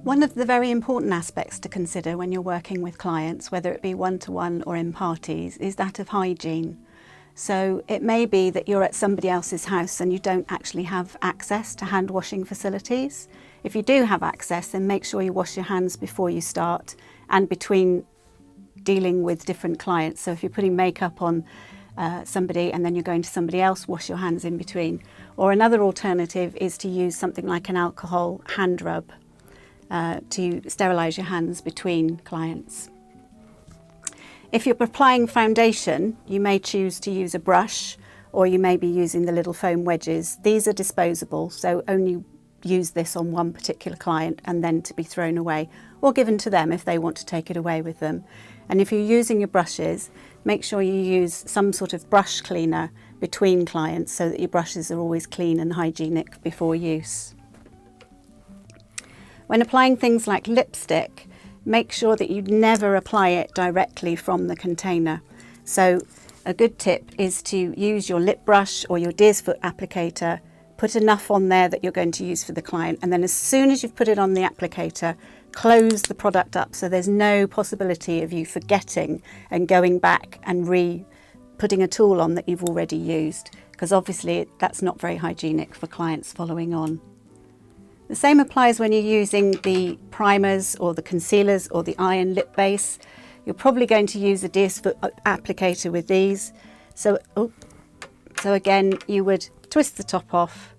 One of the very important aspects to consider when you're working with clients, whether it be one-to-one or in parties, is that of hygiene. So it may be that you're at somebody else's house and you don't actually have access to hand washing facilities. If you do have access, then make sure you wash your hands before you start and between dealing with different clients. So if you're putting makeup on somebody and then you're going to somebody else, wash your hands in between. Or another alternative is to use something like an alcohol hand rub to sterilise your hands between clients. If you're applying foundation, you may choose to use a brush, or you may be using the little foam wedges. These are disposable, so only use this on one particular client and then to be thrown away or given to them if they want to take it away with them. And if you're using your brushes, make sure you use some sort of brush cleaner between clients so that your brushes are always clean and hygienic before use. When applying things like lipstick, make sure that you never apply it directly from the container. So a good tip is to use your lip brush or your deer's foot applicator, put enough on there that you're going to use for the client, and then as soon as you've put it on the applicator, close the product up so there's no possibility of you forgetting and going back and putting a tool on that you've already used, because obviously that's not very hygienic for clients following on. The same applies when you're using the primers or the concealers or the eye and lip base. You're probably going to use a deer's foot applicator with these. So again, you would twist the top off,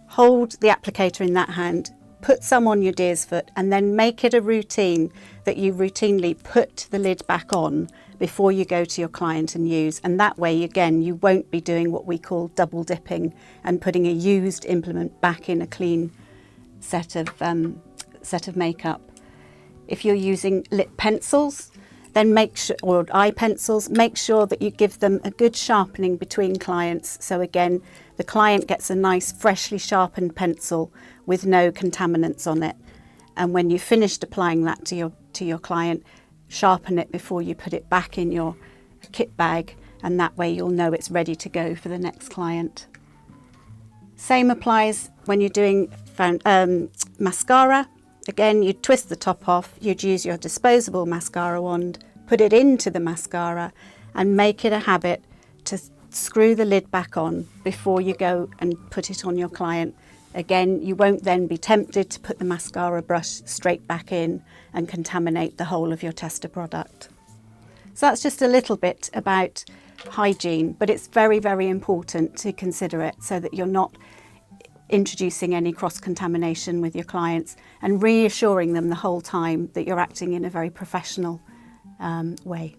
hold the applicator in that hand, put some on your deer's foot, and then make it a routine that you routinely put the lid back on before you go to your client and use. And that way, again, you won't be doing what we call double dipping and putting a used implement back in a clean set of makeup. If you're using lip pencils, then or eye pencils, make sure that you give them a good sharpening between clients. So again, the client gets a nice freshly sharpened pencil with no contaminants on it. And when you've finished applying that to your client, sharpen it before you put it back in your kit bag, and that way you'll know it's ready to go for the next client. Same applies when you're doing mascara. Again, you'd twist the top off, you'd use your disposable mascara wand, put it into the mascara and make it a habit to screw the lid back on before you go and put it on your client. Again, you won't then be tempted to put the mascara brush straight back in and contaminate the whole of your tester product. So that's just a little bit about hygiene, but it's very, very important to consider it so that you're not introducing any cross-contamination with your clients, and reassuring them the whole time that you're acting in a very professional way.